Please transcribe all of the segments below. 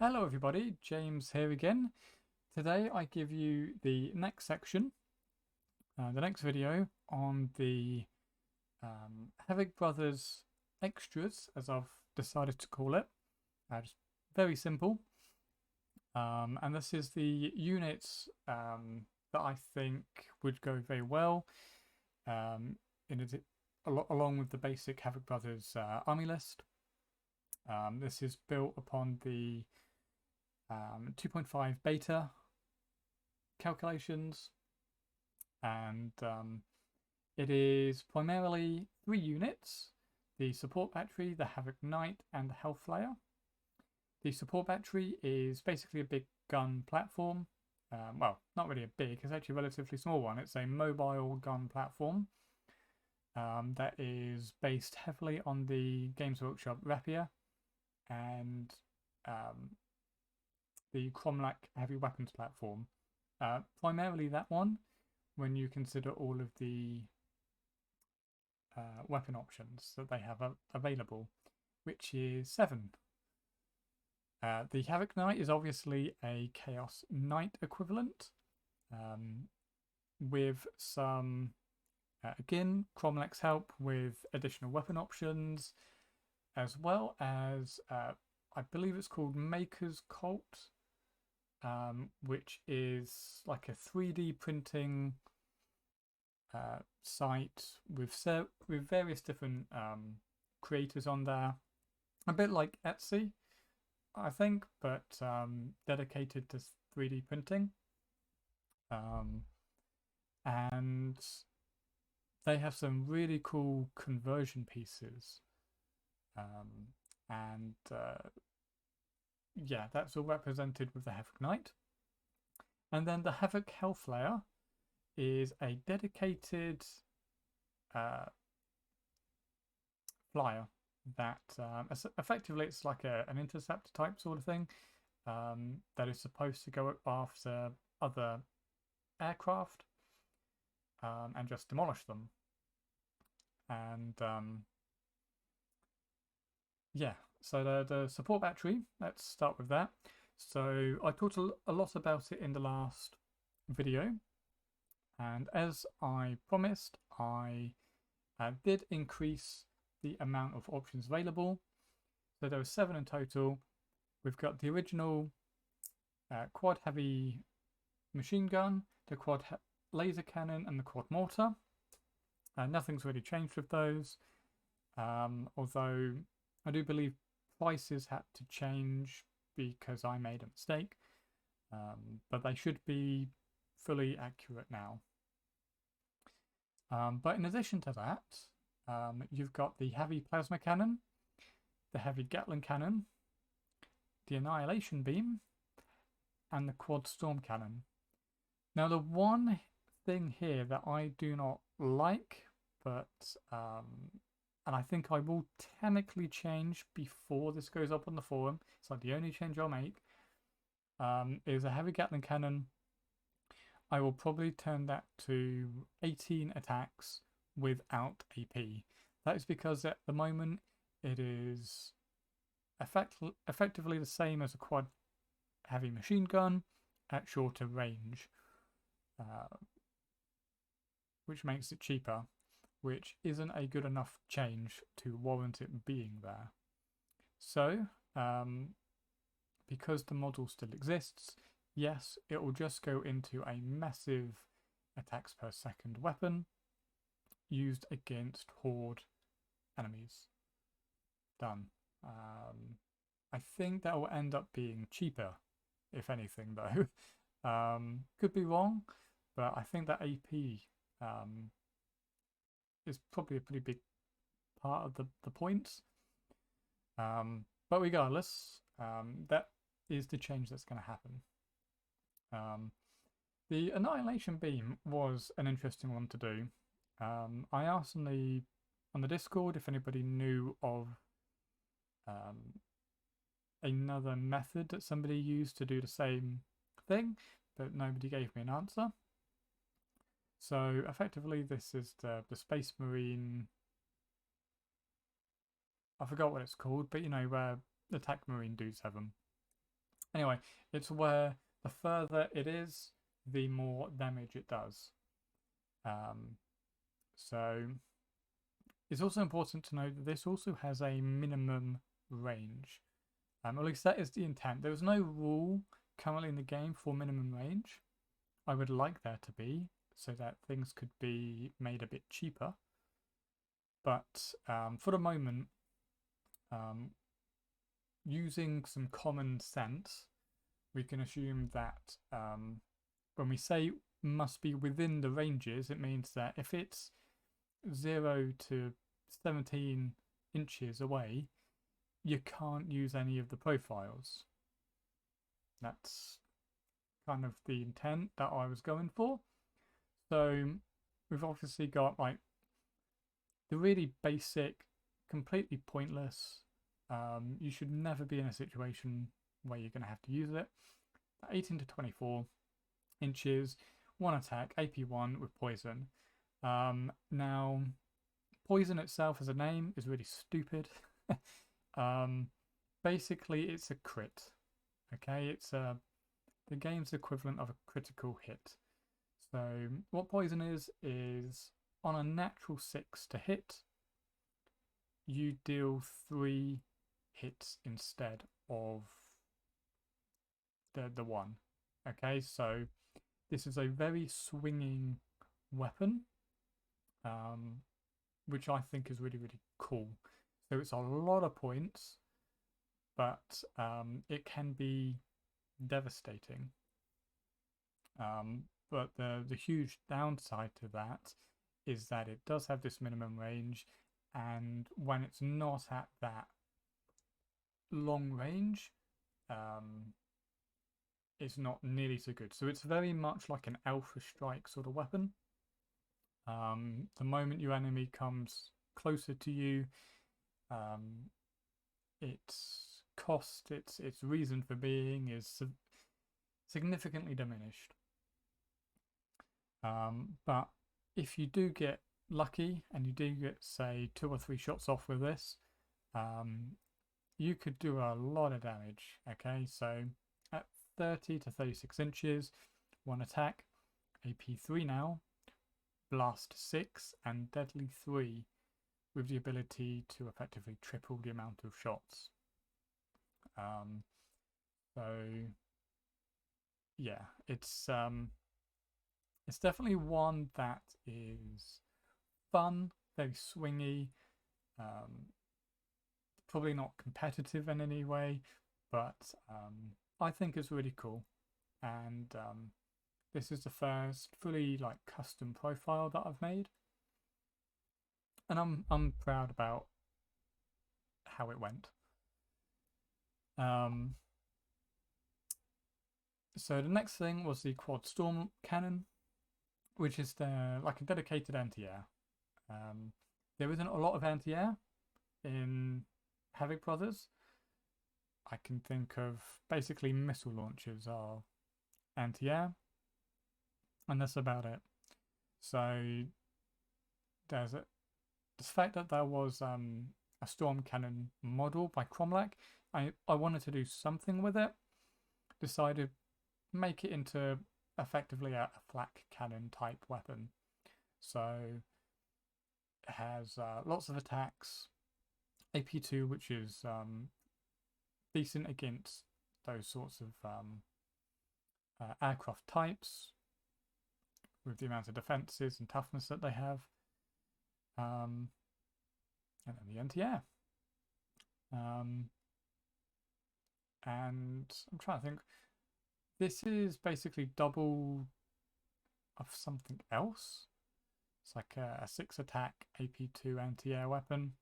Hello everybody, James here again. Today I give you the next section, the next video on the Havoc Brothers extras, as I've decided to call it. Just very simple. And this is the units that I think would go very well along with the basic Havoc Brothers army list. This is built upon the 2.5 beta calculations, and it is primarily 3 units: the support battery, the Havoc Knight, and the Health Flyer. The support battery is basically a big gun platform. Well, not really a big, it's actually a relatively small one. It's a mobile gun platform that is based heavily on the Games Workshop Rapier and the Cromlech heavy weapons platform. Primarily that one, when you consider all of the weapon options that they have available, which is 7. The Havoc Knight is obviously a Chaos Knight equivalent, with some, again, Cromlech's help with additional weapon options, as well as, I believe it's called Maker's Cult, which is like a 3D printing site with various different creators on there, a bit like Etsy, I think, but dedicated to 3D printing. And they have some really cool conversion pieces, and yeah, that's all represented with the Havoc Knight. And then the Havoc Hellflayer is a dedicated flyer that effectively it's like an interceptor type sort of thing, that is supposed to go after other aircraft and just demolish them. And yeah, so the support battery, let's start with that. So I talked a lot about it in the last video, and as I promised, I did increase the amount of options available. So there were 7 in total. We've got the original quad heavy machine gun, the quad laser cannon, and the quad mortar. Nothing's really changed with those, although I do believe prices had to change because I made a mistake, but they should be fully accurate now. But in addition to that, you've got the heavy plasma cannon, the heavy Gatling cannon, the annihilation beam, and the quad storm cannon. Now, the one thing here that I do not like, but and I think I will technically change before this goes up on the forum, it's like the only change I'll make, is a heavy Gatling cannon. I will probably turn that to 18 attacks without AP. That is because at the moment it is effectively the same as a quad heavy machine gun at shorter range, which makes it cheaper, which isn't a good enough change to warrant it being there. So, because the model still exists, yes, it will just go into a massive attacks per second weapon used against horde enemies. Done. I think that will end up being cheaper, if anything, though. Could be wrong, but I think that AP is probably a pretty big part of the points. But regardless, that is the change that's going to happen. The annihilation beam was an interesting one to do. I asked on the Discord if anybody knew of another method that somebody used to do the same thing, but nobody gave me an answer. So effectively, this is the Space Marine. I forgot what it's called, but you know where the Attack Marine dudes have them. Anyway, it's where the further it is, the more damage it does. Um, so it's also important to note that this also has a minimum range. At least that is the intent. There is no rule currently in the game for minimum range. I would like there to be, so that things could be made a bit cheaper. But for the moment, using some common sense, we can assume that when we say must be within the ranges, it means that if it's 0 to 17 inches away, you can't use any of the profiles. That's kind of the intent that I was going for. So we've obviously got like the really basic, completely pointless. You should never be in a situation where you're going to have to use it. 18 to 24 inches, 1 attack, AP1 with poison. Now, poison itself as a name is really stupid. Basically, it's a crit. Okay, it's the game's equivalent of a critical hit. So what poison is on a natural 6 to hit, you deal 3 hits instead of the 1. Okay, so this is a very swinging weapon, which I think is really, really cool. So it's a lot of points, but it can be devastating. But the huge downside to that is that it does have this minimum range, and when it's not at that long range, it's not nearly so good. So it's very much like an alpha strike sort of weapon. The moment your enemy comes closer to you, its cost, its reason for being is significantly diminished. But if you do get lucky and you do get, say, 2 or 3 shots off with this, you could do a lot of damage. Okay, so at 30 to 36 inches, 1 attack, AP3 now, blast 6, and deadly 3, with the ability to effectively triple the amount of shots. So yeah, it's definitely one that is fun, very swingy, probably not competitive in any way, but I think it's really cool. And this is the first fully like custom profile that I've made, and I'm proud about how it went. So the next thing was the quad storm cannon, which is like a dedicated anti-air. There isn't a lot of anti-air in Havoc Brothers. I can think of basically missile launchers are anti-air, and that's about it. So there's the fact that there was a storm cannon model by Cromlech. I wanted to do something with it. Decided make it into effectively a flak cannon type weapon. So it has lots of attacks, AP2, which is decent against those sorts of aircraft types with the amount of defenses and toughness that they have, and then the anti-air. And I'm trying to think. This is basically double of something else. It's like a 6 attack AP2 anti-air weapon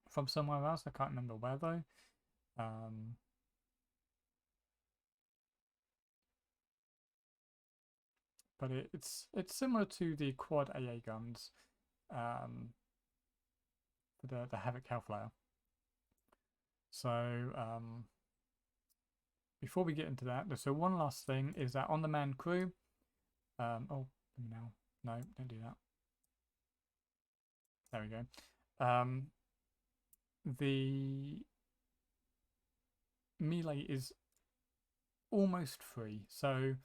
from somewhere else. I can't remember where though. But it's similar to the quad AA guns for the Havoc Hellflyer. So before we get into that, so one last thing is that on the manned crew, no, don't do that. There we go. The melee is almost free. So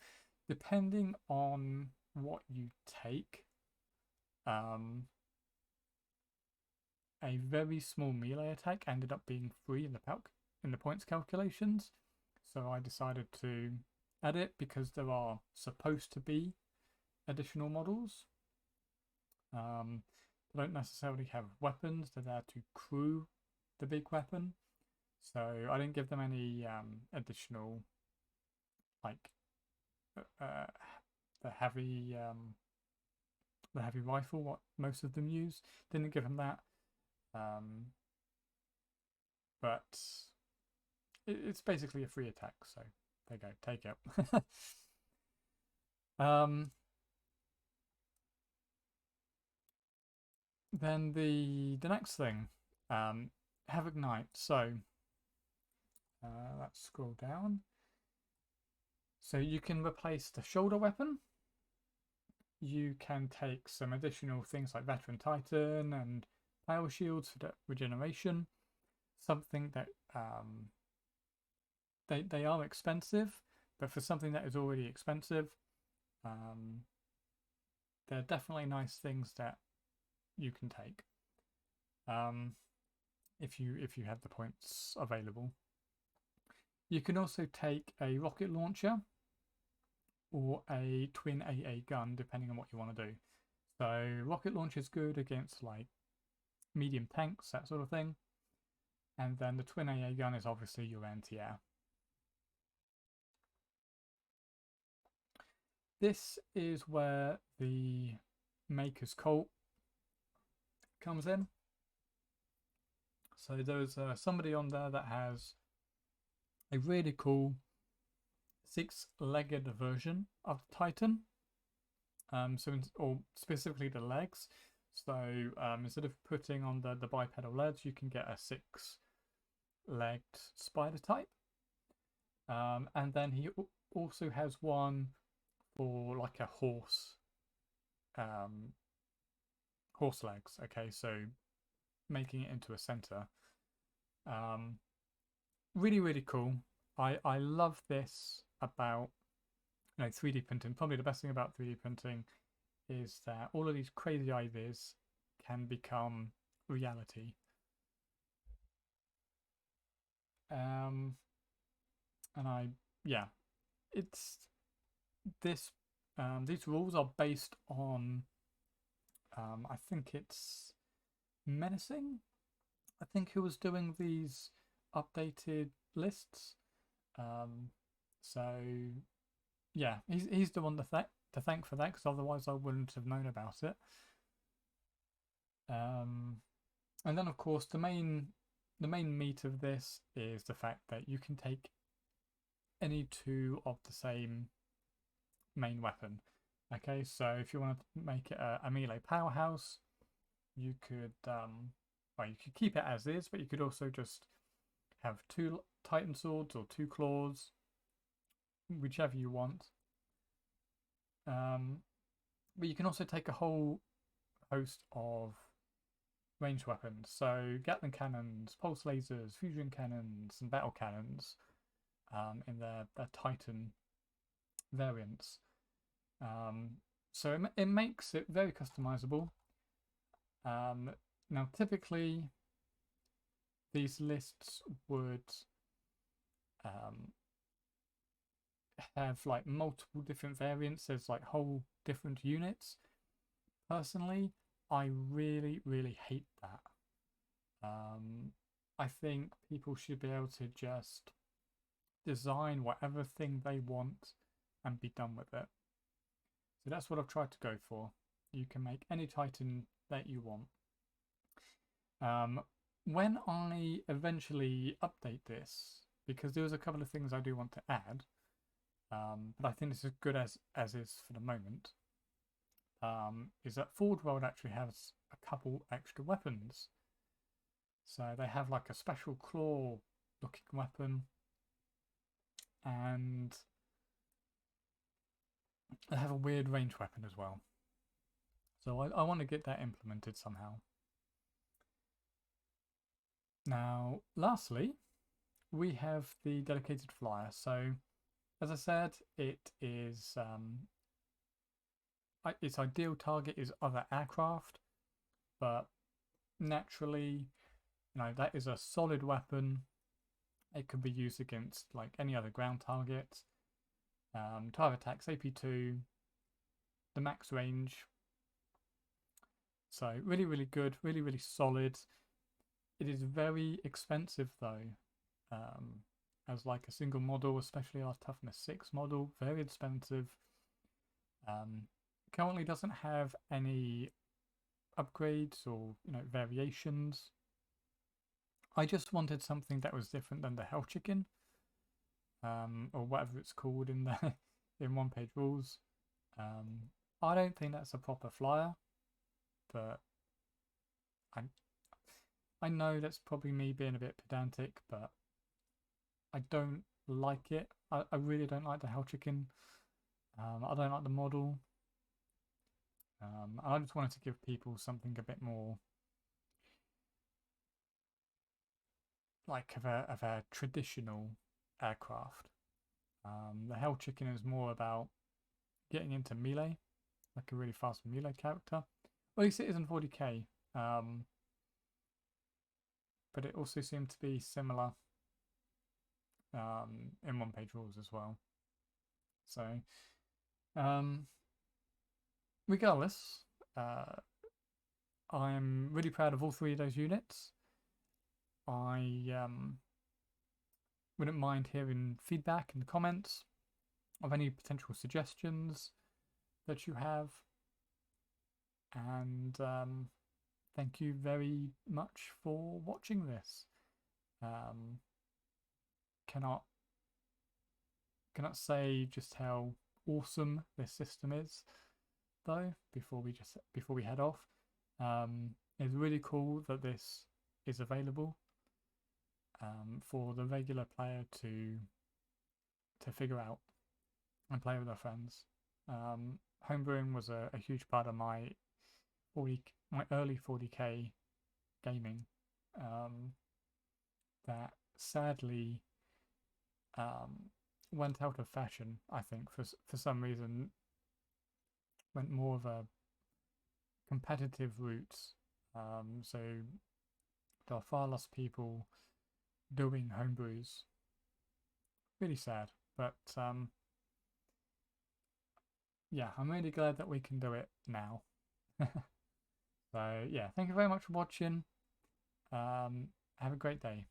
depending on what you take, a very small melee attack ended up being free in the points calculations. So I decided to add it because there are supposed to be additional models. They don't necessarily have weapons, they're there to crew the big weapon. So I didn't give them any additional, like the heavy rifle, what most of them use. Didn't give them that. But it's basically a free attack, so there you go, take it. Then the next thing, Havoc Knight. So let's scroll down. So you can replace the shoulder weapon. You can take some additional things like Veteran Titan and Power Shields for regeneration. Something that they are expensive, but for something that is already expensive, they're definitely nice things that you can take if you have the points available. You can also take a rocket launcher or a twin AA gun, depending on what you want to do. So rocket launcher is good against like medium tanks, that sort of thing. And then the twin AA gun is obviously your anti-air. This is where the Maker's Colt comes in. So there's somebody on there that has a really cool 6-legged version of the Titan. Or specifically the legs. So instead of putting on the bipedal legs, you can get a 6-legged spider type. And then he also has one for like a horse legs. Okay, so making it into a center. Really cool. I love this about 3D printing. Probably the best thing about 3D printing is that all of these crazy ideas can become reality. It's this. These rules are based on, I think it's Menacing. I think who was doing these updated lists. So yeah, he's the one to thank for that, because otherwise I wouldn't have known about it. And then of course the main meat of this is the fact that you can take any two of the same main weapon. Okay, so if you want to make it a melee powerhouse, you could you could keep it as is, but you could also just have 2 Titan swords or 2 claws, whichever you want. But you can also take a whole host of ranged weapons, so Gatling cannons, pulse lasers, fusion cannons, and battle cannons in their Titan variants. So it makes it very customizable. Now, typically, these lists would have like multiple different variants. There's like whole different units. Personally, I really hate that. I think people should be able to just design whatever thing they want and be done with it. So that's what I've tried to go for. You can make any Titan that you want. When I eventually update this, because there's a couple of things I do want to add, but I think this is good as is for the moment, is that Forge World actually has a couple extra weapons. So they have like a special claw looking weapon, and they have a weird range weapon as well. So I want to get that implemented somehow. Now, lastly, we have the dedicated flyer. So As I said, it is its ideal target is other aircraft, but naturally, that is a solid weapon. It can be used against like any other ground target. Target attacks AP2, the max range. So really, really good, really, really solid. It is very expensive though, as like a single model, especially our toughness 6 model, very expensive. Currently doesn't have any upgrades or variations. I just wanted something that was different than the Hell Chicken, or whatever it's called in the in OnePageRules. I don't think that's a proper flyer, but I know that's probably me being a bit pedantic, but I don't like it. I really don't like the Hell Chicken. I don't like the model. And I just wanted to give people something a bit more like of a traditional aircraft. The Hell Chicken is more about getting into melee, like a really fast melee character. At least it is in 40k. But it also seemed to be similar in OnePageRules as well. So, regardless, I'm really proud of all three of those units. I wouldn't mind hearing feedback in the comments of any potential suggestions that you have. And thank you very much for watching this. Cannot say just how awesome this system is, though. Before we head off, it's really cool that this is available for the regular player to figure out and play with their friends. Homebrewing was a huge part of my early 40k gaming. That sadly went out of fashion. I think for some reason went more of a competitive route. So there are far less people doing homebrews. Really sad, but yeah, I'm really glad that we can do it now. So yeah, thank you very much for watching. Have a great day.